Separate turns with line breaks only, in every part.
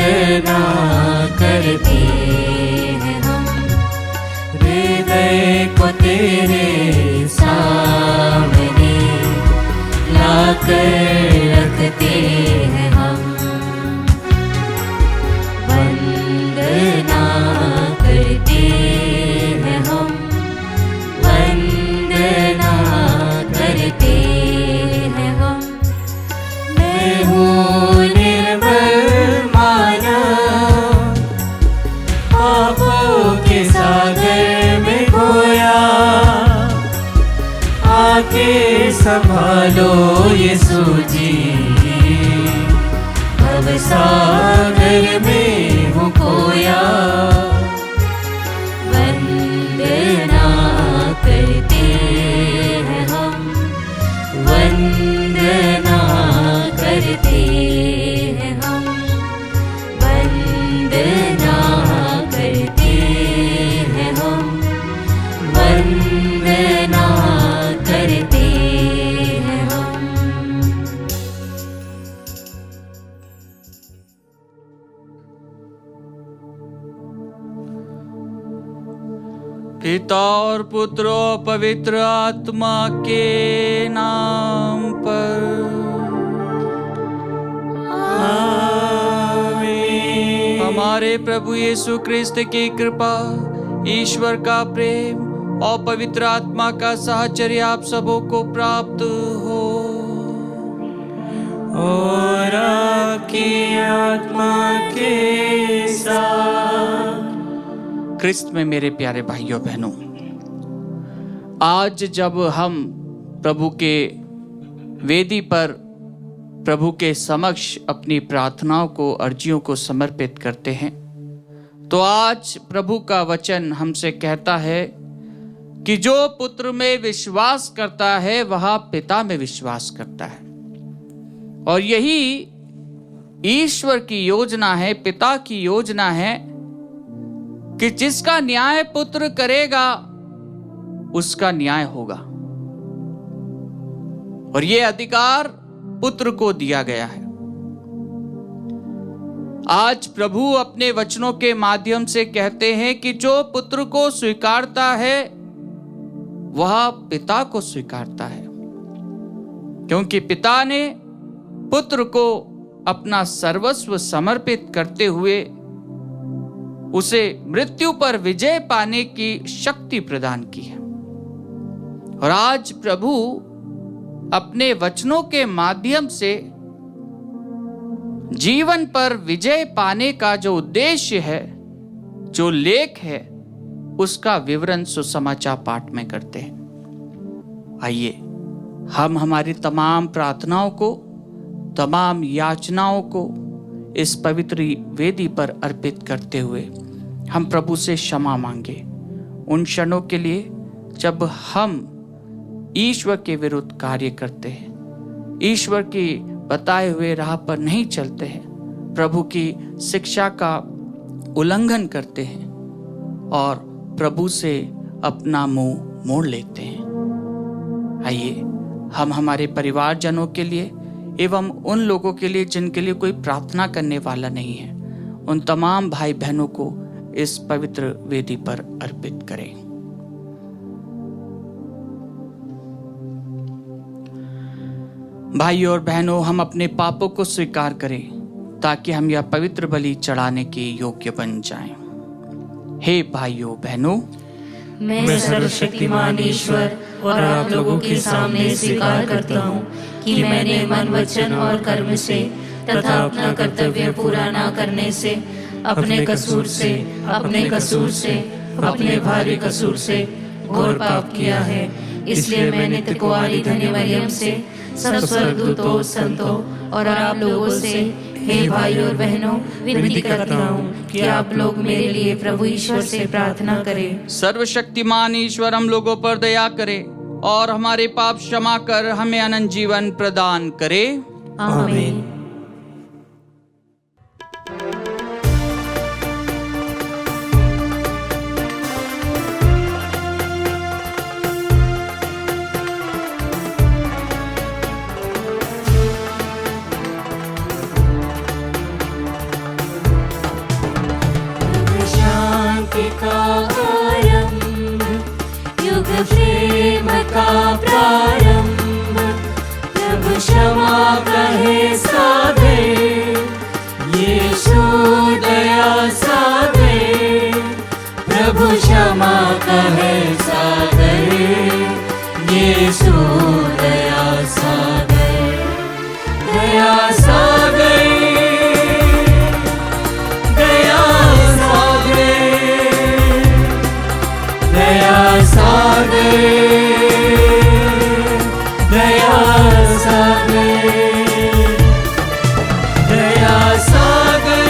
वंदना करते हैं हम, हृदय को तेरे सामने लाकर रखते हैं हम। वंदना करते हैं हम, वंदना करते हैं हम। मैं हूँ निर्मल मानव, पापों के सागर में खोया, आके संभालो यीशु जी, भव सागर में हूँ खोया। वंदना करते हैं हम, वंदना करते हैं हम, वंदना करते हैं हम, वंदना करते हैं हम।
पिता और पुत्र और पवित्र आत्मा के नाम पर
आमीन।
हमारे प्रभु यीशु ख्रिस्त की कृपा, ईश्वर का प्रेम और पवित्र आत्मा का साहचर्य आप सबों को प्राप्त हो।
और आपकी आत्मा के साथ।
ख्रिस्त में मेरे प्यारे भाइयों बहनों, आज जब हम प्रभु के वेदी पर प्रभु के समक्ष अपनी प्रार्थनाओं को, अर्जियों को समर्पित करते हैं, तो आज प्रभु का वचन हमसे कहता है कि जो पुत्र में विश्वास करता है वह पिता में विश्वास करता है। और यही ईश्वर की योजना है, पिता की योजना है कि जिसका न्याय पुत्र करेगा उसका न्याय होगा। और यह अधिकार पुत्र को दिया गया है। आज प्रभु अपने वचनों के माध्यम से कहते हैं कि जो पुत्र को स्वीकारता है वह पिता को स्वीकारता है, क्योंकि पिता ने पुत्र को अपना सर्वस्व समर्पित करते हुए उसे मृत्यु पर विजय पाने की शक्ति प्रदान की है। और आज प्रभु अपने वचनों के माध्यम से जीवन पर विजय पाने का जो उद्देश्य है, जो लेख है, उसका विवरण सुसमाचार पाठ में करते हैं। आइए हम हमारी तमाम प्रार्थनाओं को, तमाम याचनाओं को इस पवित्र वेदी पर अर्पित करते हुए हम प्रभु से क्षमा मांगे उन क्षणों के लिए जब हम ईश्वर के विरुद्ध कार्य करते हैं, ईश्वर की बताए हुए राह पर नहीं चलते हैं, प्रभु की शिक्षा का उल्लंघन करते हैं और प्रभु से अपना मुंह मोड़ लेते हैं। आइए हम हमारे परिवारजनों के लिए एवं उन लोगों के लिए जिनके लिए कोई प्रार्थना करने वाला नहीं है, उन तमाम भाई बहनों को इस पवित्र वेदी पर अर्पित करें। भाइयों और बहनों, हम अपने पापों को स्वीकार करें ताकि हम यह पवित्र बलि चढ़ाने के योग्य बन जाएं। हे भाइयों बहनों,
मैं सर्वशक्तिमान ईश्वर और आप लोगों के सामने स्वीकार करता हूँ कि मैंने मन, वचन और कर्म से तथा अपना कर्तव्य पूरा न करने से, अपने कसूर से, अपने भारी कसूर से घोर पाप किया है। इसलिए मैंने कुंवारी धन्य मरियम से, सब स्वर्गदूतों, संतों और आप लोगों से, हे भाई और बहनों, विनती करता हूँ कि आप लोग मेरे लिए प्रभु ईश्वर से प्रार्थना करें।
सर्वशक्तिमान ईश्वर हम लोगों पर दया करे और हमारे पाप क्षमा कर हमें अनंत जीवन प्रदान करे।
आमीन। भक्ति का आरंभ, युग प्रेम का प्रारंभ, प्रभु क्षमा कहे सागर, यीशु दया सागर, प्रभु क्षमा कहे सागर, यीशु दया सागर, दया सागर, दया सागर, दया सागर, दया सागर, दया सागर,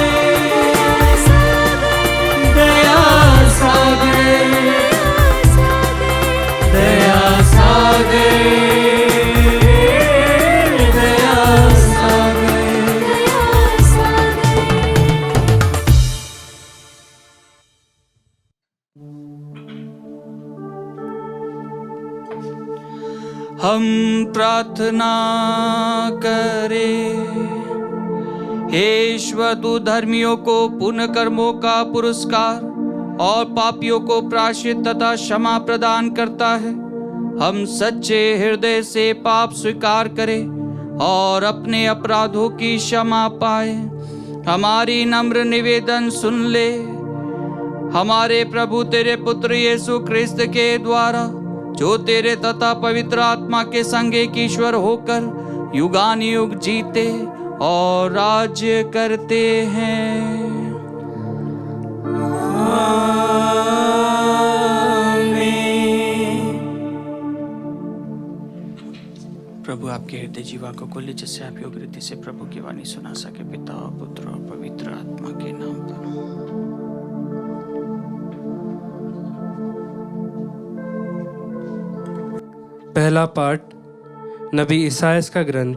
दया सागर, दया सागर, दया
हम प्रार्थना करें। हे ईश्वर, तू धर्मियों को पुण्य कर्मों का पुरस्कार और पापियों को प्रायश्चित तथा क्षमा प्रदान करता है। हम सच्चे हृदय से पाप स्वीकार करें और अपने अपराधों की क्षमा पाए। हमारी नम्र निवेदन सुन ले। हमारे प्रभु तेरे पुत्र यीशु क्रिस्त के द्वारा, जो तेरे तथा पवित्र आत्मा के संग एक ईश्वर होकर युगानुयुग जीते और राज्य करते हैं। प्रभु आपके हृदय जीवा को खोले, जिससे आप योग्य रीति से प्रभु की वाणी सुना सके। पिता और पुत्र और पवित्र आत्मा के नाम पर।
पहला पाठ नबी ईसायास का ग्रंथ,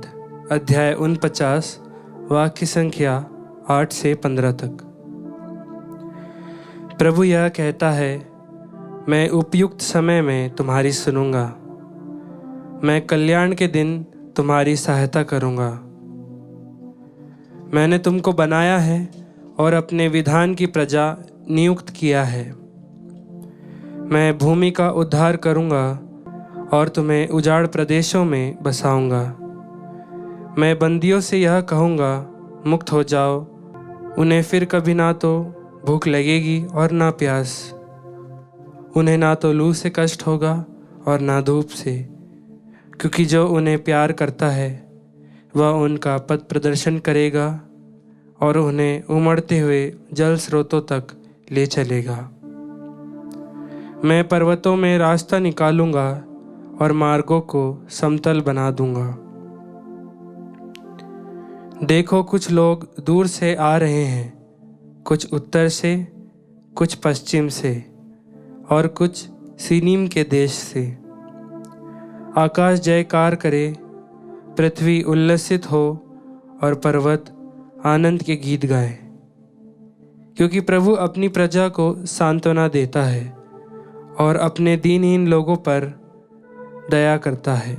अध्याय 49, वाक्य संख्या 8 से 15 तक। प्रभु यह कहता है, मैं उपयुक्त समय में तुम्हारी सुनूंगा, मैं कल्याण के दिन तुम्हारी सहायता करूंगा। मैंने तुमको बनाया है और अपने विधान की प्रजा नियुक्त किया है। मैं भूमि का उद्धार करूंगा और तुम्हें उजाड़ प्रदेशों में बसाऊंगा। मैं बंदियों से यह कहूँगा, मुक्त हो जाओ। उन्हें फिर कभी ना तो भूख लगेगी और ना प्यास। उन्हें ना तो लू से कष्ट होगा और ना धूप से, क्योंकि जो उन्हें प्यार करता है वह उनका पथ प्रदर्शन करेगा और उन्हें उमड़ते हुए जल स्रोतों तक ले चलेगा। मैं पर्वतों में रास्ता निकालूंगा और मार्गों को समतल बना दूंगा। देखो, कुछ लोग दूर से आ रहे हैं, कुछ उत्तर से, कुछ पश्चिम से और कुछ सीनीम के देश से। आकाश जयकार करे, पृथ्वी उल्लसित हो और पर्वत आनंद के गीत गाए, क्योंकि प्रभु अपनी प्रजा को सांत्वना देता है और अपने दीनहीन लोगों पर दया करता है।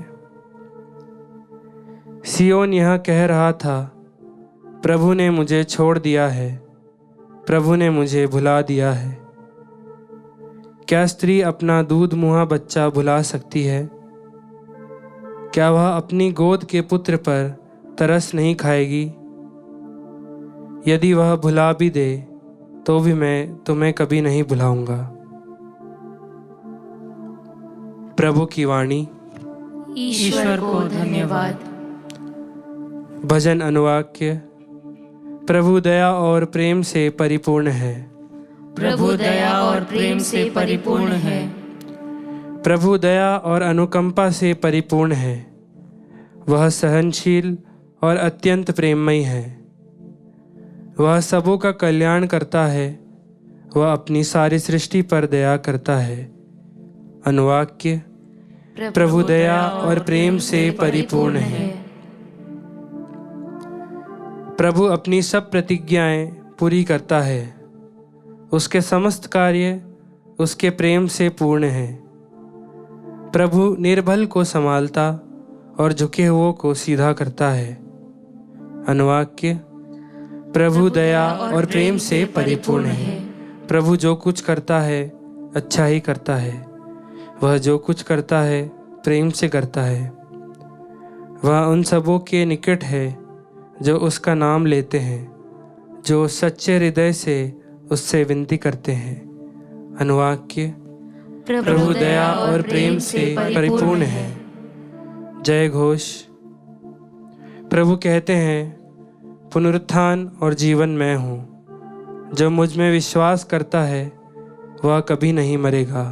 सियोन यह कह रहा था, प्रभु ने मुझे छोड़ दिया है, प्रभु ने मुझे भुला दिया है। क्या स्त्री अपना दूध मुहा बच्चा भुला सकती है? क्या वह अपनी गोद के पुत्र पर तरस नहीं खाएगी? यदि वह भुला भी दे तो भी मैं तुम्हें कभी नहीं भुलाऊंगा। प्रभु की वाणी।
ईश्वर को धन्यवाद।
भजन अनुवाक्य। प्रभु दया और प्रेम से परिपूर्ण है।
प्रभु दया और प्रेम से परिपूर्ण है।
प्रभु दया और अनुकंपा से परिपूर्ण है। वह सहनशील और अत्यंत प्रेममयी है। वह सबों का कल्याण करता है। वह अपनी सारी सृष्टि पर दया करता है। अनुवाक्य। प्रभु दया और प्रेम से परिपूर्ण है। प्रभु अपनी सब प्रतिज्ञाएं पूरी करता है। उसके समस्त कार्य उसके प्रेम से पूर्ण हैं। प्रभु निर्बल को संभालता और झुके हुओं को सीधा करता है। अनुवाक्य। प्रभु दया और प्रेम से परिपूर्ण है। प्रभु जो कुछ करता है अच्छा ही करता है। वह जो कुछ करता है प्रेम से करता है। वह उन सबों के निकट है जो उसका नाम लेते हैं, जो सच्चे हृदय से उससे विनती करते हैं। अनुवाक्य: प्रभु दया और प्रेम से परिपूर्ण है। जय घोष। प्रभु कहते हैं, पुनरुत्थान और जीवन मैं हूँ। जो मुझ में विश्वास करता है वह कभी नहीं मरेगा।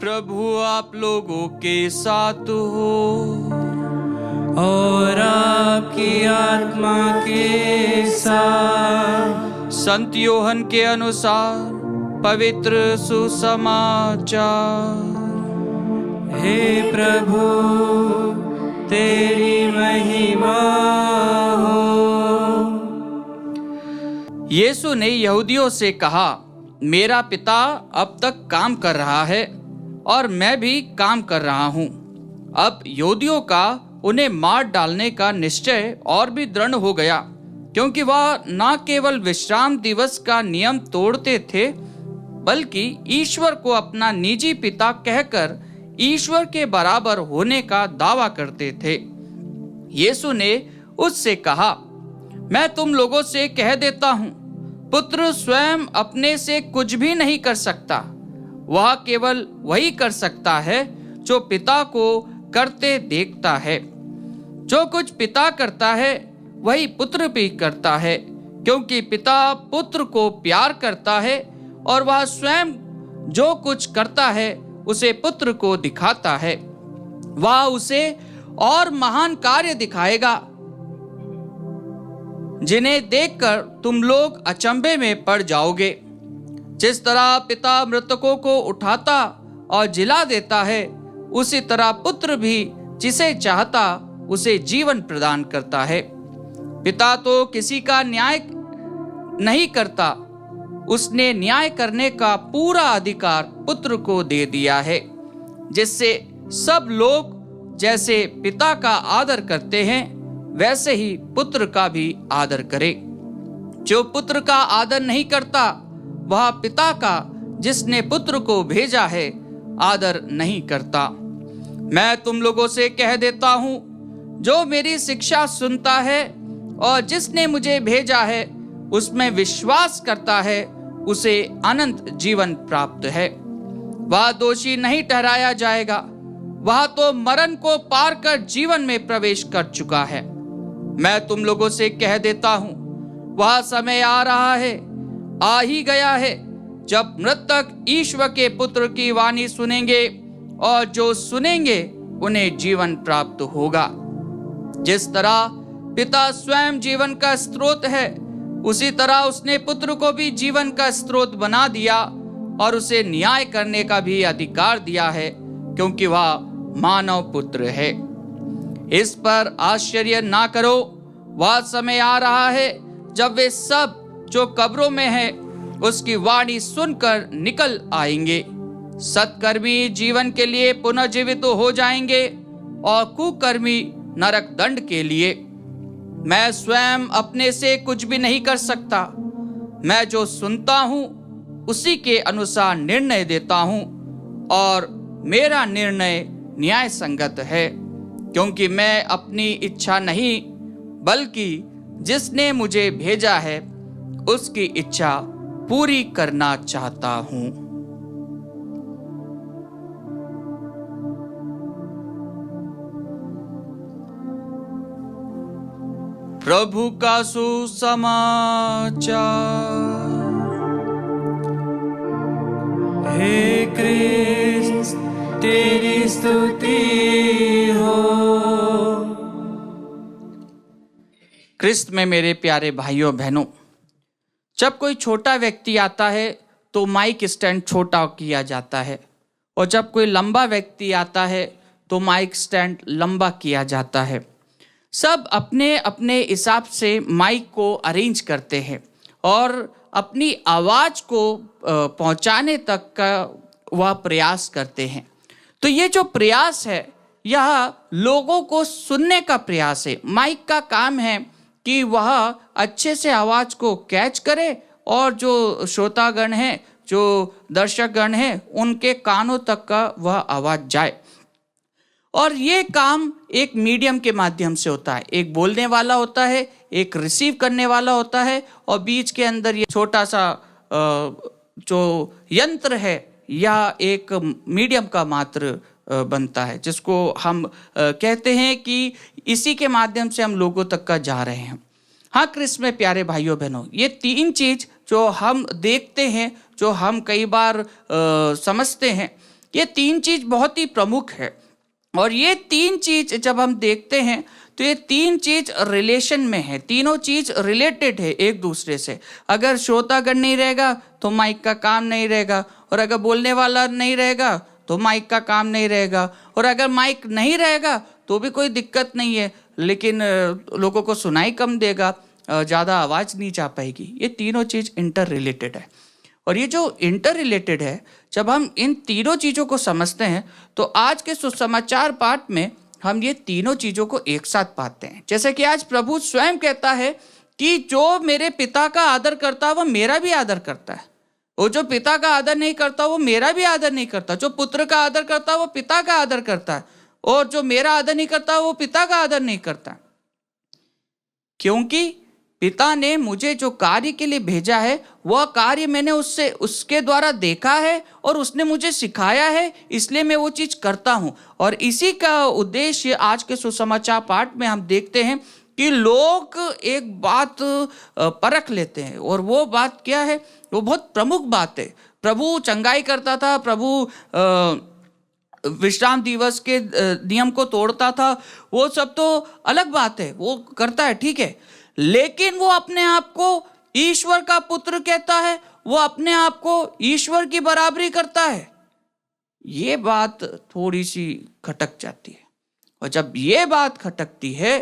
प्रभु आप लोगों के साथ हो
और आपकी आत्मा के साथ।
संत योहन के अनुसार पवित्र सुसमाचार।
हे प्रभु, तेरी महिमा हो।
यीशु ने यहूदियों से कहा, मेरा पिता अब तक काम कर रहा है और मैं भी काम कर रहा हूँ। अब यहूदियों का उन्हें मार डालने का निश्चय और भी दृढ़ हो गया, क्योंकि वह न केवल विश्राम दिवस का नियम तोड़ते थे, बल्कि ईश्वर को अपना निजी पिता कहकर ईश्वर के बराबर होने का दावा करते थे। यीशु ने उससे कहा, मैं तुम लोगों से कह देता हूँ, पुत्र स्वयं अपने से कुछ भी नहीं कर सकता। वह केवल वही कर सकता है जो पिता को करते देखता है। जो कुछ पिता करता है वही पुत्र भी करता है, क्योंकि पिता पुत्र को प्यार करता है और वह स्वयं जो कुछ करता है उसे पुत्र को दिखाता है। वह उसे और महान कार्य दिखाएगा, जिन्हें देखकर तुम लोग अचंभे में पड़ जाओगे। जिस तरह पिता मृतकों को उठाता और जिला देता है, उसी तरह पुत्र भी जिसे चाहता उसे जीवन प्रदान करता है। पिता तो किसी का न्याय नहीं करता, उसने न्याय करने का पूरा अधिकार पुत्र को दे दिया है, जिससे सब लोग जैसे पिता का आदर करते हैं वैसे ही पुत्र का भी आदर करे। जो पुत्र का आदर नहीं करता वह पिता का जिसने पुत्र को भेजा है आदर नहीं करता। मैं तुम लोगों से कह देता हूँ, जो मेरी शिक्षा सुनता है और जिसने मुझे भेजा है उसमें विश्वास करता है, उसे अनंत जीवन प्राप्त है। वह दोषी नहीं ठहराया जाएगा, वह तो मरण को पार कर जीवन में प्रवेश कर चुका है। मैं तुम लोगों से कह देता हूँ, वह समय आ रहा है, आ ही गया है, जब मृतक ईश्वर के पुत्र की वाणी सुनेंगे और जो सुनेंगे उन्हें जीवन प्राप्त होगा। जिस तरह पिता स्वयं जीवन का स्रोत है, उसी तरह उसने पुत्र को भी जीवन का स्रोत बना दिया और उसे न्याय करने का भी अधिकार दिया है, क्योंकि वह मानव पुत्र है। इस पर आश्चर्य ना करो, वह समय आ रहा है जब वे सब जो कब्रों में है उसकी वाणी सुनकर निकल आएंगे। सत्कर्मी जीवन के लिए पुनर्जीवित हो जाएंगे और कुकर्मी नरक दंड के लिए। मैं स्वयं अपने से कुछ भी नहीं कर सकता, मैं जो सुनता हूँ उसी के अनुसार निर्णय देता हूँ और मेरा निर्णय न्याय संगत है, क्योंकि मैं अपनी इच्छा नहीं बल्कि जिसने मुझे भेजा है उसकी इच्छा पूरी करना चाहता हूँ। प्रभु का सुसमाचार।
हे क्रिस्त, तेरी स्तुति हो।
क्रिस्त में मेरे प्यारे भाइयों बहनों, जब कोई छोटा व्यक्ति आता है तो माइक स्टैंड छोटा किया जाता है, और जब कोई लंबा व्यक्ति आता है तो माइक स्टैंड लंबा किया जाता है। सब अपने अपने हिसाब से माइक को अरेंज करते हैं और अपनी आवाज को पहुंचाने तक का वह प्रयास करते हैं। तो ये जो प्रयास है यह लोगों को सुनने का प्रयास है। माइक का काम है कि वह अच्छे से आवाज को कैच करे और जो श्रोतागण हैं, जो दर्शकगण हैं, उनके कानों तक का वह आवाज जाए। और ये काम एक मीडियम के माध्यम से होता है। एक बोलने वाला होता है, एक रिसीव करने वाला होता है, और बीच के अंदर ये छोटा सा जो यंत्र है या एक मीडियम का मात्र बनता है, जिसको हम कहते हैं कि इसी के माध्यम से हम लोगों तक का जा रहे हैं। हाँ क्रिस्त में प्यारे भाइयों बहनों, ये तीन चीज जो हम देखते हैं, जो हम कई बार समझते हैं, ये तीन चीज बहुत ही प्रमुख है। और ये तीन चीज जब हम देखते हैं तो ये तीन चीज रिलेशन में है, तीनों चीज रिलेटेड है एक दूसरे से। अगर श्रोतागण नहीं रहेगा तो माइक का काम नहीं रहेगा, और अगर बोलने वाला नहीं रहेगा तो माइक का काम नहीं रहेगा, और अगर माइक नहीं रहेगा तो भी कोई दिक्कत नहीं है, लेकिन लोगों को सुनाई कम देगा, ज़्यादा आवाज़ नहीं जा पाएगी। ये तीनों चीज़ इंटर रिलेटेड है। और ये जो इंटर रिलेटेड है, जब हम इन तीनों चीज़ों को समझते हैं तो आज के सुसमाचार पाठ में हम ये तीनों चीज़ों को एक साथ पाते हैं। जैसे कि आज प्रभु स्वयं कहता है कि जो मेरे पिता का आदर करता है वो मेरा भी आदर करता है, वो जो पिता का आदर नहीं करता वो मेरा भी आदर नहीं करता, जो पुत्र का आदर करता है वो पिता का आदर करता है, और जो मेरा आदर नहीं करता वो पिता का आदर नहीं करता। क्योंकि पिता ने मुझे जो कार्य के लिए भेजा है वह कार्य मैंने उसके द्वारा देखा है और उसने मुझे सिखाया है, इसलिए मैं वो चीज़ करता हूँ। और इसी का उद्देश्य आज के सुसमाचार पाठ में हम देखते हैं कि लोग एक बात परख लेते हैं, और वो बात क्या है? वो बहुत प्रमुख बात है। प्रभु चंगाई करता था, प्रभु विश्राम दिवस के नियम को तोड़ता था, वो सब तो अलग बात है, वो करता है, ठीक है, लेकिन वो अपने आप को ईश्वर का पुत्र कहता है, वो अपने आप को ईश्वर की बराबरी करता है। ये बात थोड़ी सी खटक जाती है। और जब ये बात खटकती है,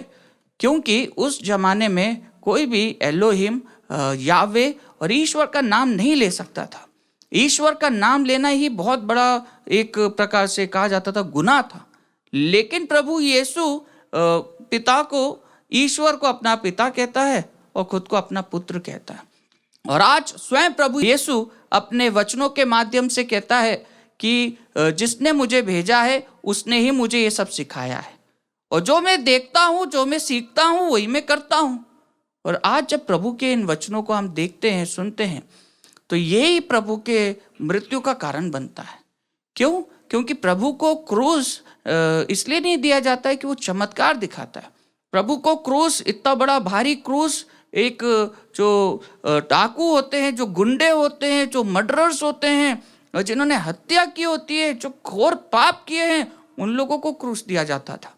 क्योंकि उस जमाने में कोई भी एलोहिम, यावे और ईश्वर का नाम नहीं ले सकता था। ईश्वर का नाम लेना ही बहुत बड़ा एक प्रकार से कहा जाता था गुनाह था। लेकिन प्रभु यीशु पिता को, ईश्वर को अपना पिता कहता है और खुद को अपना पुत्र कहता है। और आज स्वयं प्रभु यीशु अपने वचनों के माध्यम से कहता है कि जिसने मुझे भेजा है उसने ही मुझे ये सब सिखाया है, और जो मैं देखता हूँ, जो मैं सीखता हूँ, वही मैं करता हूँ। और आज जब प्रभु के इन वचनों को हम देखते हैं, सुनते हैं, तो यही प्रभु के मृत्यु का कारण बनता है। क्यों? क्योंकि प्रभु को क्रूस इसलिए नहीं दिया जाता है कि वो चमत्कार दिखाता है। प्रभु को क्रूस, इतना बड़ा भारी क्रूस, एक जो डाकू होते हैं, जो गुंडे होते हैं, जो मर्डरर्स होते हैं, जिन्होंने हत्या की होती है, जो घोर पाप किए हैं, उन लोगों को क्रूस दिया जाता था।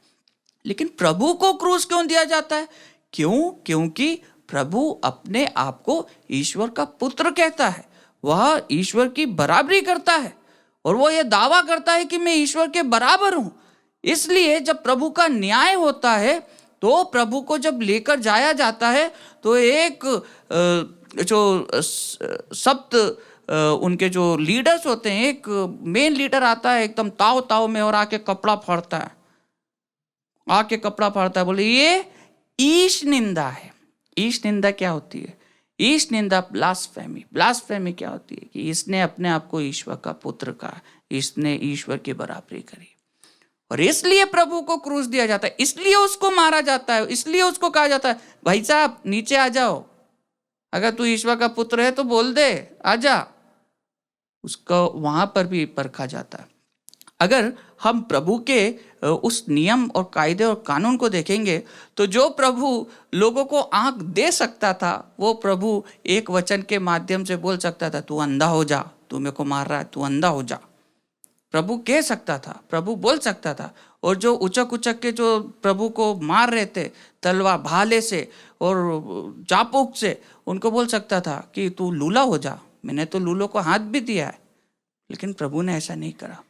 लेकिन प्रभु को क्रूस क्यों दिया जाता है? क्यों? क्योंकि प्रभु अपने आप को ईश्वर का पुत्र कहता है, वह ईश्वर की बराबरी करता है, और वो ये दावा करता है कि मैं ईश्वर के बराबर हूं। इसलिए जब प्रभु का न्याय होता है, तो प्रभु को जब लेकर जाया जाता है, तो एक जो सप्त उनके जो लीडर्स होते हैं, एक मेन लीडर आता है एकदम ताव ताव में, और आके कपड़ा फाड़ता है, आके कपड़ा फाड़ता है, बोले ये ईश निंदा है। ईश निंदा क्या होती है? ईश निंदा ब्लास्फेमी। ब्लास्फेमी क्या होती है? कि इसने अपने आप को ईश्वर का पुत्र कहा, इसने ईश्वर की बराबरी करी, और इसलिए प्रभु को क्रूस दिया जाता है, इसलिए उसको मारा जाता है, इसलिए उसको कहा जाता है भाई साहब नीचे आ जाओ, अगर तू ईश्वर का पुत्र है तो बोल दे, आजा। उसको वहां पर भी परखा जाता है। अगर हम प्रभु के उस नियम और कायदे और कानून को देखेंगे, तो जो प्रभु लोगों को आंख दे सकता था, वो प्रभु एक वचन के माध्यम से बोल सकता था, तू अंधा हो जा, तू मेरे को मार रहा है, तू अंधा हो जा। प्रभु कह सकता था, प्रभु बोल सकता था। और जो उचक उचक के जो प्रभु को मार रहे थे तलवार, भाले से और चाबुक से, उनको बोल सकता था कि तू लूला हो जा, मैंने तो लूलों को हाथ भी दिया है। लेकिन प्रभु ने ऐसा नहीं करा।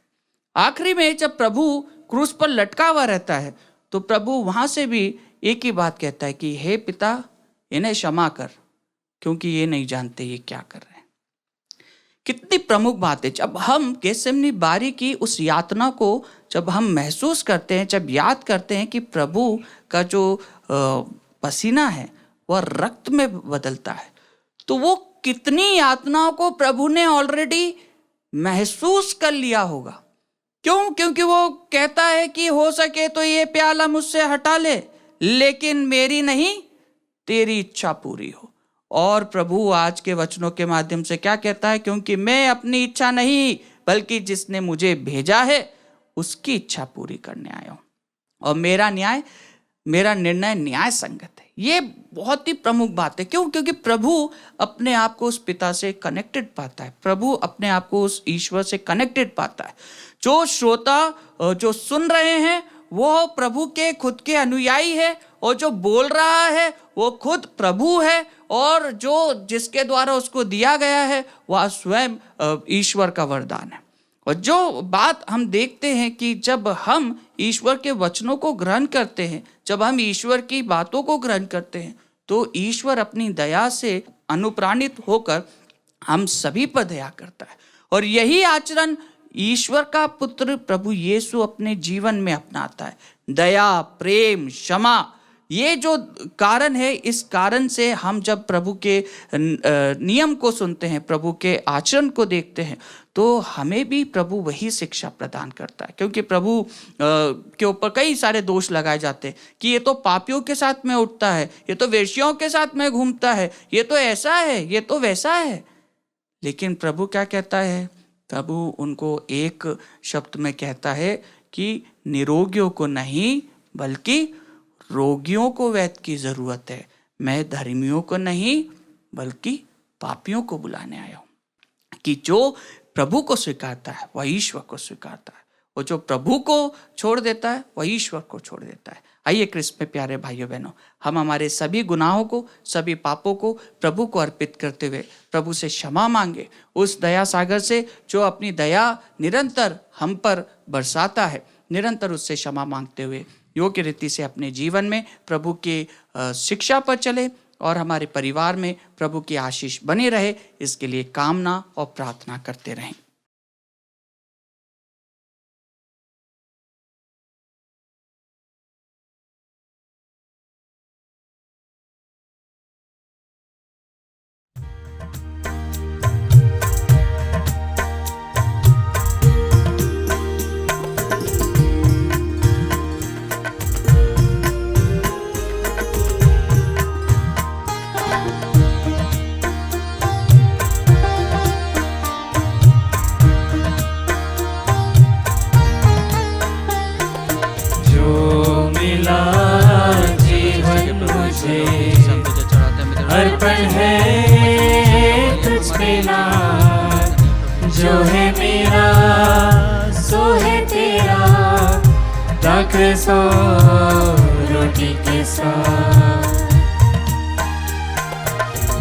आखिरी में जब प्रभु क्रूस पर लटका हुआ रहता है, तो प्रभु वहां से भी एक ही बात कहता है कि हे पिता, इन्हें क्षमा कर, क्योंकि ये नहीं जानते ये क्या कर रहे हैं। कितनी प्रमुख बात है। जब हम गेत्सेमनी बारी की उस यातना को जब हम महसूस करते हैं, जब याद करते हैं कि प्रभु का जो पसीना है वह रक्त में बदलता है, तो वो कितनी यातनाओं को प्रभु ने ऑलरेडी महसूस कर लिया होगा। क्यों? क्योंकि वो कहता है कि हो सके तो ये प्याला मुझसे हटा ले, लेकिन मेरी नहीं तेरी इच्छा पूरी हो। और प्रभु आज के वचनों के माध्यम से क्या कहता है? क्योंकि मैं अपनी इच्छा नहीं बल्कि जिसने मुझे भेजा है उसकी इच्छा पूरी करने आया हूं, और मेरा निर्णय न्याय संगत है। ये बहुत ही प्रमुख बात है। क्यों? क्योंकि प्रभु अपने आप को उस पिता से कनेक्टेड पाता है, प्रभु अपने आप को उस ईश्वर से कनेक्टेड पाता है। जो श्रोता जो सुन रहे हैं वो प्रभु के खुद के अनुयायी है, और जो बोल रहा है वो खुद प्रभु है, और जो जिसके द्वारा उसको दिया गया है वह स्वयं ईश्वर का वरदान है। और जो बात हम देखते हैं कि जब हम ईश्वर के वचनों को ग्रहण करते हैं, जब हम ईश्वर की बातों को ग्रहण करते हैं, तो ईश्वर अपनी दया से अनुप्राणित होकर हम सभी पर दया करता है। और यही आचरण ईश्वर का पुत्र प्रभु यीशु अपने जीवन में अपनाता है। दया, प्रेम, क्षमा, ये जो कारण है, इस कारण से हम जब प्रभु के नियम को सुनते हैं, प्रभु के आचरण को देखते हैं, तो हमें भी प्रभु वही शिक्षा प्रदान करता है। क्योंकि प्रभु के ऊपर कई सारे दोष लगाए जाते हैं कि ये तो पापियों के साथ में उठता है, ये तो वेश्याओं के साथ में घूमता है, ये तो ऐसा है, ये तो वैसा है। लेकिन प्रभु क्या कहता है? प्रभु उनको एक शब्द में कहता है कि निरोगियों को नहीं बल्कि रोगियों को वैद्य की जरूरत है। मैं धर्मियों को नहीं बल्कि पापियों को बुलाने आया हूं। कि जो प्रभु को स्वीकारता है वह ईश्वर को स्वीकारता है, और जो प्रभु को छोड़ देता है वह ईश्वर को छोड़ देता है। आइए क्रिस्त में प्यारे भाइयों बहनों, हम हमारे सभी गुनाहों को, सभी पापों को प्रभु को अर्पित करते हुए प्रभु से क्षमा मांगे, उस दया सागर से जो अपनी दया निरंतर हम पर बरसाता है। निरंतर उससे क्षमा मांगते हुए योग्य रीति से अपने जीवन में प्रभु की शिक्षा पर चले, और हमारे परिवार में प्रभु की आशीष बनी रहे, इसके लिए कामना और प्रार्थना करते रहें।
अर्पण है तुझ पे नाथ, जो है मेरा सो है तेरा, दाखल सो रोटी के साथ।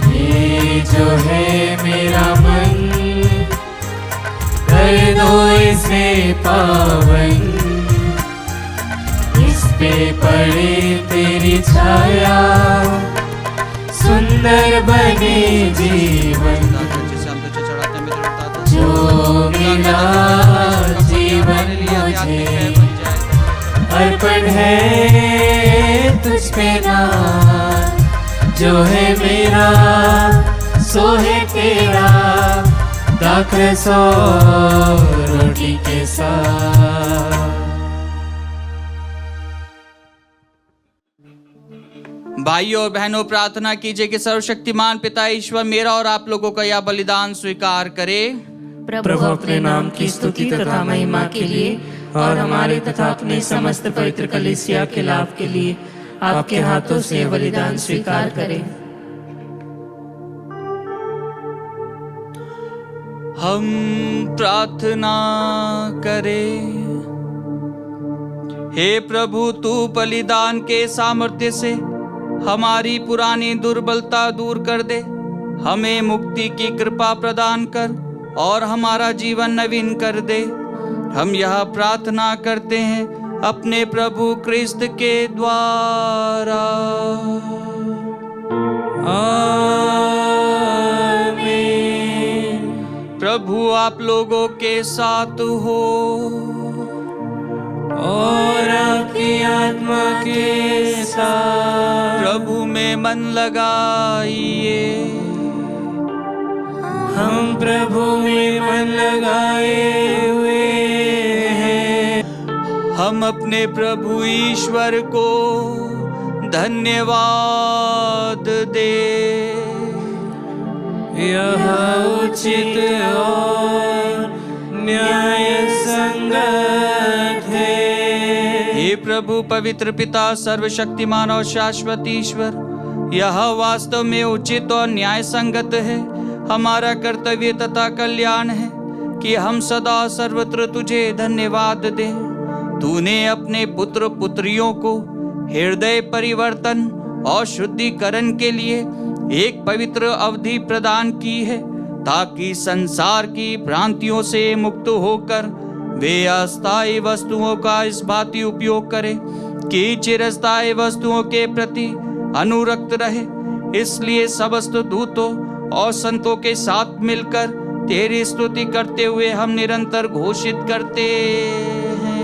ये जो है मेरा मन, कर दो इसे पावन, इस पे पड़े तेरी छाया, सुंदर बने जीवन। जो मेरा जीवन मुझे अर्पण है तुझ पे नाथ, जो है मेरा सो है तेरा, दाखल सो रोटी के साथ।
भाइयों और बहनों, प्रार्थना कीजिए कि सर्वशक्तिमान पिता ईश्वर मेरा और आप लोगों का यह बलिदान स्वीकार करे।
प्रभु अपने नाम की स्तुति तथा महिमा के लिए और हमारे तथा अपने समस्त पवित्र कलीसिया के लाभ के लिए आपके हाथों से बलिदान स्वीकार करें।
हम प्रार्थना करें। हे प्रभु, तू बलिदान के सामर्थ्य से हमारी पुरानी दुर्बलता दूर कर दे, हमें मुक्ति की कृपा प्रदान कर और हमारा जीवन नवीन कर दे। हम यह प्रार्थना करते हैं अपने प्रभु क्रिस्त के द्वारा। प्रभु आप लोगों के साथ हो
और आपकी आत्मा के साथ।
प्रभु में मन लगाइए।
हम प्रभु में मन लगाए हुए हैं।
हम अपने प्रभु ईश्वर को धन्यवाद दे।
यह उचित और न्याय संगत है।
हे प्रभु पवित्र पिता सर्वशक्तिमान और शाश्वत ईश्वर, यह वास्तव में उचित और न्याय संगत है, हमारा कर्तव्य तथा कल्याण है कि हम सदा सर्वत्र तुझे धन्यवाद दें। तूने अपने पुत्र पुत्रियों को हृदय परिवर्तन और शुद्धिकरण के लिए एक पवित्र अवधि प्रदान की है, ताकि संसार की भ्रांतियों से मुक्त होकर वे अस्थायी वस्तुओं का इस भांति उपयोग करें कि चिरस्थायी वस्तुओं के प्रति अनुरक्त रहे। इसलिए समस्त दूतों और संतों के साथ मिलकर तेरी स्तुति करते हुए हम निरंतर घोषित करते हैं।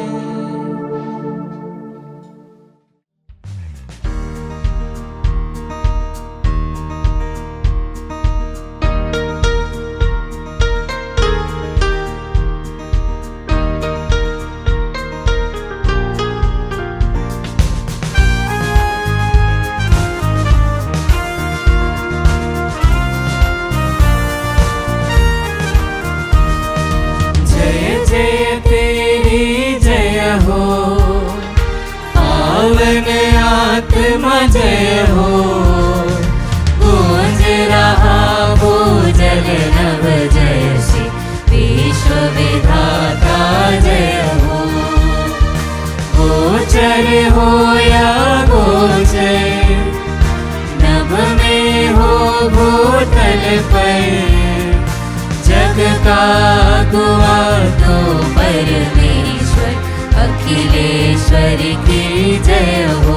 आत्मा जय हो, गूंज रहा भूजल नभ जय से, विश्व विधाता जय हो। गोचर हो या गोचर, नभ में हो भूतल पर, जग का गुआ तो परमेश्वर अखिलेश्वर की जय हो।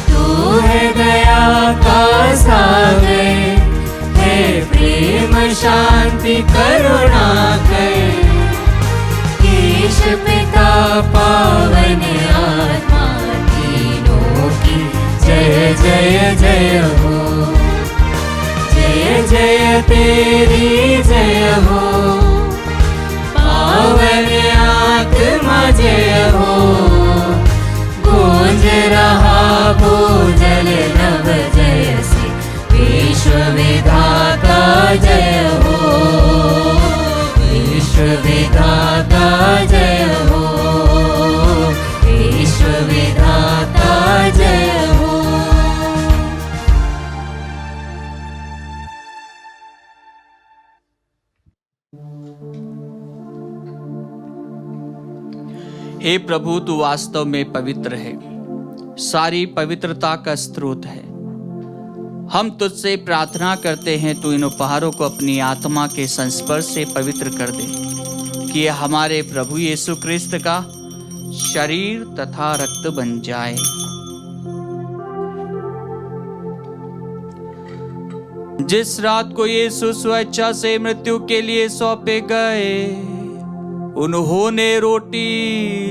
तू है दया का सागर, है प्रेम शांति करुणा कर, ईश पिता पावन आत्मा तीनों की जय जय जय हो। जय जय तेरी जय हो, पावन आत्मा जय हो। गूंज रहा भूजल नभ जय से, विश्व विधाता जय हो। विश्व विधाता जय हो, विश्व विधाता जय हो।
हे प्रभु, तू वास्तव में पवित्र है, सारी पवित्रता का स्रोत है। हम तुझसे प्रार्थना करते हैं, तू इन उपहारों को अपनी आत्मा के संस्पर्श से पवित्र कर दे, कि यह हमारे प्रभु यीशु क्रिस्त का शरीर तथा रक्त बन जाए। जिस रात को यीशु स्वेच्छा से मृत्यु के लिए सौंपे गए, उन्होंने रोटी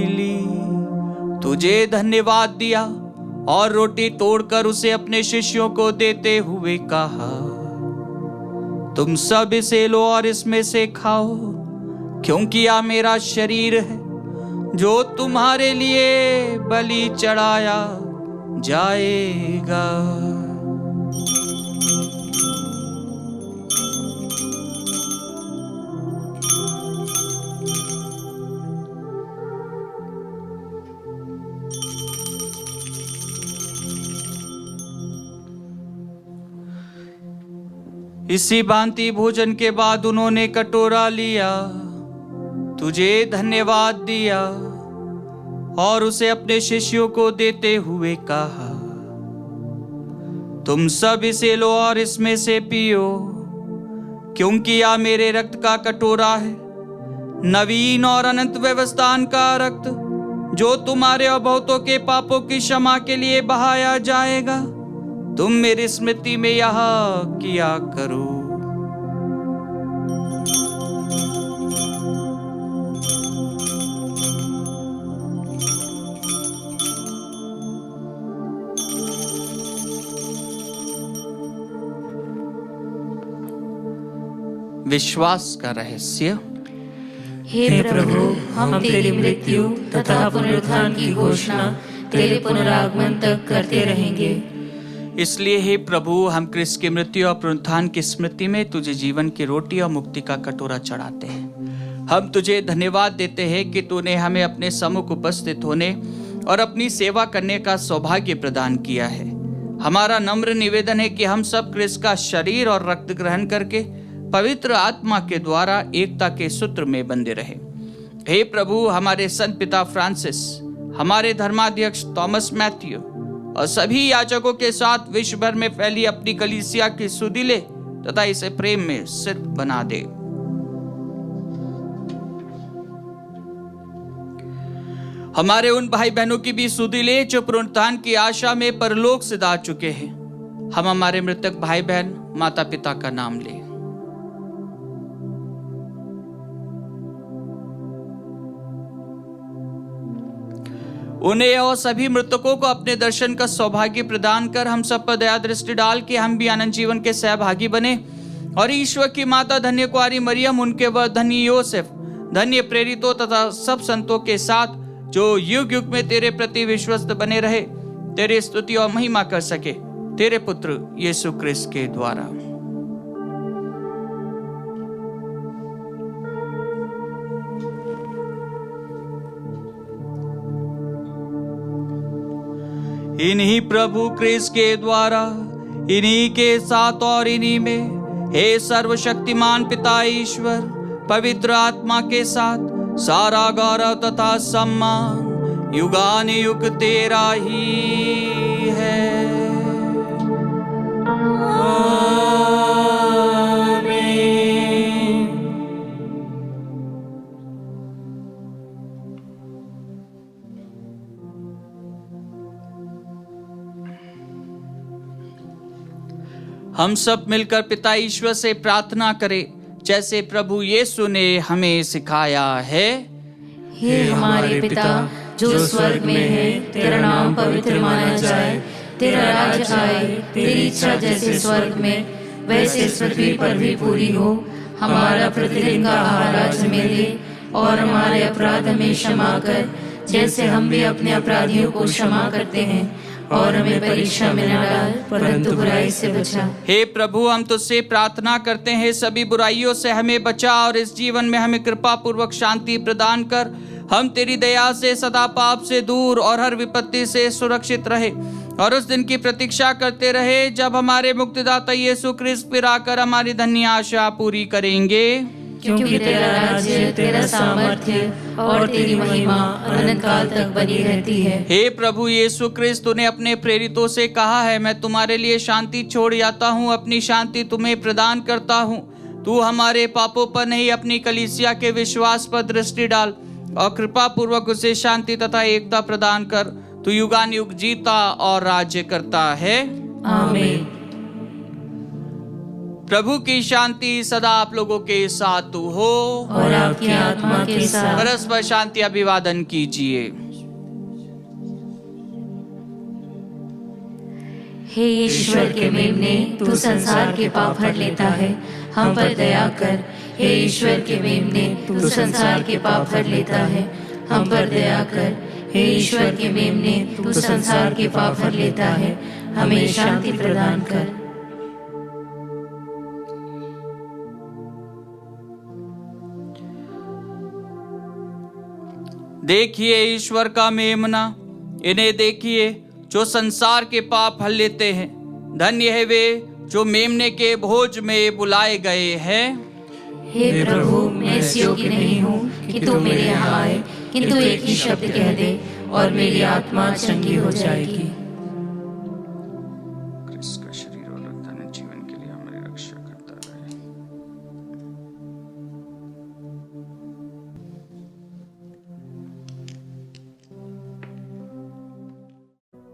ली, तुझे धन्यवाद दिया और रोटी तोड़कर उसे अपने शिष्यों को देते हुए कहा, तुम सब इसे लो और इसमें से खाओ, क्योंकि यह मेरा शरीर है जो तुम्हारे लिए बलि चढ़ाया जाएगा। इसी भांति भोजन के बाद उन्होंने कटोरा लिया, तुझे धन्यवाद दिया और उसे अपने शिष्यों को देते हुए कहा, तुम सब इसे लो और इसमें से पियो, क्योंकि यह मेरे रक्त का कटोरा है, नवीन और अनंत व्यवस्थान का रक्त, जो तुम्हारे और बहुतों के पापों की क्षमा के लिए बहाया जाएगा। तुम मेरी स्मृति में यह किया करो। विश्वास का रहस्य।
हे प्रभु, हम तेरी मृत्यु तथा पुनरुत्थान की घोषणा तेरे पुनरागमन तक करते रहेंगे।
इसलिए हे प्रभु, हम क्रिस्त की मृत्यु और पुनरुत्थान की स्मृति में तुझे जीवन की रोटी और मुक्ति का कटोरा चढ़ाते हैं। हम तुझे धन्यवाद देते हैं कि तूने हमें अपने सम्मुख उपस्थित होने और अपनी सेवा करने का सौभाग्य प्रदान किया है। हमारा नम्र निवेदन है कि हम सब क्रिस्त का शरीर और रक्त ग्रहण करके पवित्र आत्मा के द्वारा एकता के सूत्र में बंधे रहे। हे प्रभु, हमारे संत पिता फ्रांसिस, हमारे धर्माध्यक्ष थॉमस मैथ्यू और सभी याजकों के साथ विश्व भर में फैली अपनी कलीसिया की सुधि ले तथा इसे प्रेम में सिर्फ बना दे। हमारे उन भाई बहनों की भी सुधि ले जो पुनरुत्थान की आशा में परलोक से जा चुके हैं। हम हमारे मृतक भाई बहन, माता पिता का नाम ले। उन्हें और सभी मृतकों को अपने दर्शन का सौभाग्य प्रदान कर हम सब पर दया दृष्टि डाल के हम भी अनंत जीवन के सहभागी बने। और ईश्वर की माता धन्य कुंवारी मरियम, उनके वर धन्य योसेफ, धन्य प्रेरितों तथा सब संतों के साथ जो युग युग में तेरे प्रति विश्वस्त बने रहे, तेरी स्तुति और महिमा कर सके, तेरे पुत्र यीशु क्रिस्त के द्वारा। इन्हीं प्रभु क्रिस्त के द्वारा, इन्हीं के साथ और इन्हीं में, हे सर्वशक्तिमान पिता ईश्वर, पवित्र आत्मा के साथ सारा गौरव तथा सम्मान युगान युग तेरा ही है। हम सब मिलकर पिता ईश्वर से प्रार्थना करें, जैसे प्रभु यीशु ने हमें सिखाया है।
हे हमारे पिता जो स्वर्ग में है, तेरा नाम पवित्र माना जाए, तेरा राज्य आए, तेरी इच्छा जैसे स्वर्ग में वैसे इस पृथ्वी पर भी पूरी हो। हमारा प्रतिदिन का आहार आज हमें दे, और हमारे अपराध हमें क्षमा कर, जैसे हम भी अपने अपराधियों को क्षमा करते हैं, और हमें परीक्षा में न डाल, परंतु बुराई से बचा।
हे प्रभु, हम तुझसे प्रार्थना करते हैं, सभी बुराइयों से हमें बचा और इस जीवन में हमें कृपा पूर्वक शांति प्रदान कर। हम तेरी दया से सदा पाप से दूर और हर विपत्ति से सुरक्षित रहे, और उस दिन की प्रतीक्षा करते रहे जब हमारे मुक्तिदाता यीशु क्रिस्त फिर आकर हमारी धन्य आशा पूरी करेंगे।
क्योंकि तेरा राज्य, तेरा सामर्थ्य और तेरी महिमा अनंत काल तक बनी रहती है।
हे प्रभु यीशु क्रिस्त, तूने अपने प्रेरितों से कहा है, मैं तुम्हारे लिए शांति छोड़ जाता हूँ, अपनी शांति तुम्हें प्रदान करता हूँ। तू हमारे पापों पर नहीं, अपनी कलीसिया के विश्वास पर दृष्टि डाल और कृपा पूर्वक उसे शांति तथा एकता प्रदान कर। तू युगान युग जीता और राज्य करता है।
आमीन।
प्रभु की शांति सदा आप लोगों के साथ हो,
और आपकी आत्मा के साथ।
परस्पर शांति अभिवादन कीजिए।
हे ईश्वर के मेमने, तू संसार के पाप हर लेता है, हम पर दया कर। हे ईश्वर के मेमने, तू संसार के पाप हर लेता है, हम पर दया कर। हे ईश्वर के मेमने, तू संसार के पाप हर लेता है, हमें शांति प्रदान कर।
देखिए ईश्वर का मेमना, इन्हें देखिए जो संसार के पाप हल लेते हैं। धन्य है वे जो मेमने के भोज में बुलाए गए हैं।
हे प्रभु, मैं इस योग्य नहीं हूँ कि तू मेरे यहाँ आए, किंतु एक ही शब्द कह दे और मेरी आत्मा चंगी हो जाएगी।
क्रिस्त का शरीर और रक्त अनंत जीवन के लिए हमारी रक्षा करता रहे।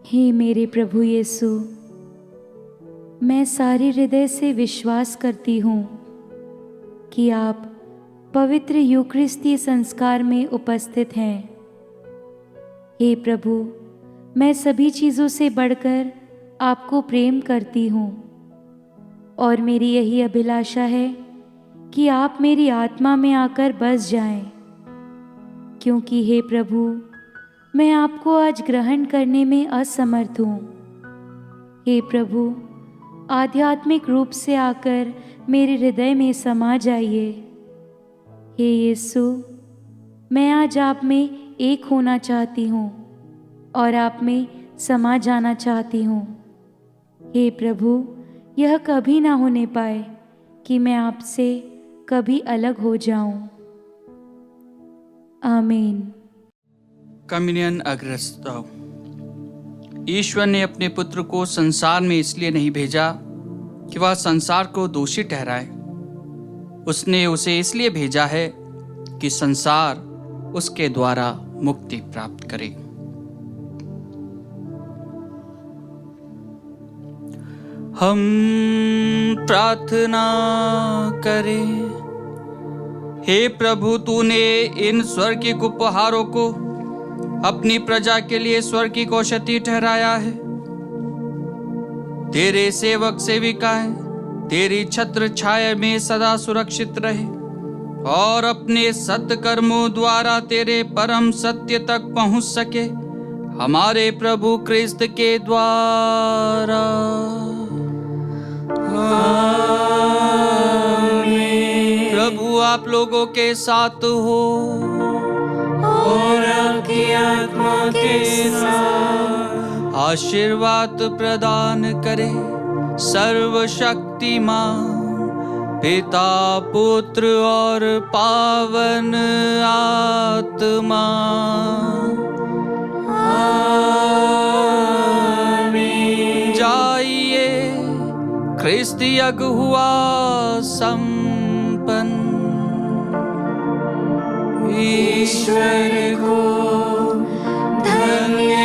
हे मेरे प्रभु यीशु, मैं सारे हृदय से विश्वास करती हूँ कि आप पवित्र यूकरिस्तीय संस्कार में उपस्थित हैं। हे प्रभु, मैं सभी चीज़ों से बढ़कर आपको प्रेम करती हूँ, और मेरी यही अभिलाषा है कि आप मेरी आत्मा में आकर बस जाएं, क्योंकि हे प्रभु, मैं आपको आज ग्रहण करने में असमर्थ हूँ। हे प्रभु, आध्यात्मिक रूप से आकर मेरे हृदय में समा जाइए। हे यीशु, मैं आज आप में एक होना चाहती हूँ और आप में समा जाना चाहती हूँ। हे प्रभु, यह कभी ना होने पाए कि मैं आपसे कभी अलग हो जाऊं। आमीन।
कम्युनियन अग्रस्तव। ईश्वर ने अपने पुत्र को संसार में इसलिए नहीं भेजा कि वह संसार को दोषी ठहराए। उसने उसे इसलिए भेजा है कि संसार उसके द्वारा मुक्ति प्राप्त करे। हम प्रार्थना करें। हे प्रभु, तूने इन स्वर्गिक उपहारों को अपनी प्रजा के लिए स्वर्गिक औषधि ठहराया है। तेरे सेवक सेविकाएं तेरी छत्र छाया में सदा सुरक्षित रहे और अपने सत्कर्मों द्वारा तेरे परम सत्य तक पहुंच सके, हमारे प्रभु क्रिस्त के द्वारा। आमीन। प्रभु आप लोगों के साथ हो
और आपकी आत्मा के साथ।
आशीर्वाद प्रदान करे सर्वशक्तिमान पिता, पुत्र और पावन आत्मा। आमीन। जाइए, ख्रिस्त यज्ञ हुआ संपन्न।
ईश्वर को धन्यवाद।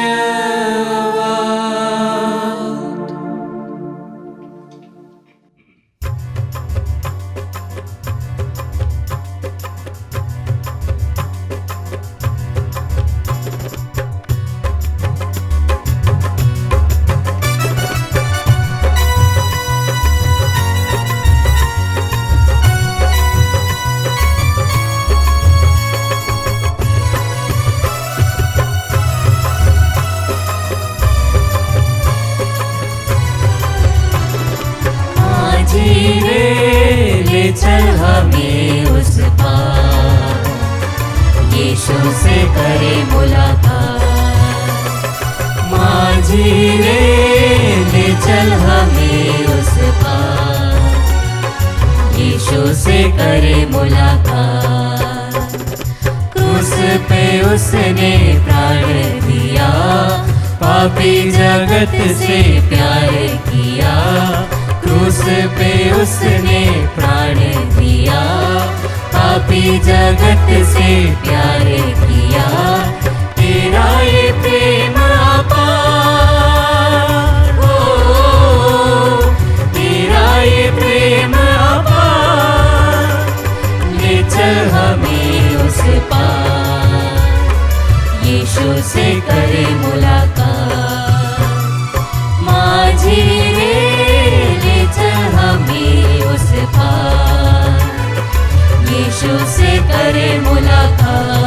चल हमें उस पार, यीशु से करे मुलाकात। माझी रे ले चल हमें उस पार, यीशु से करे मुलाकात। क्रूस पे उसने प्राण दिया, पापी जगत से प्यार किया। क्रूस पे उसने प्राण दिया, पापी जगत से प्यार किया। तेरा ये प्रेम अपार, ओ तेरा ये प्रेम अपार। ले चल हमें उस पार, यीशु से करे मुलाकात। माझी रे हमें उस पार, यीशु से करे मुलाकात।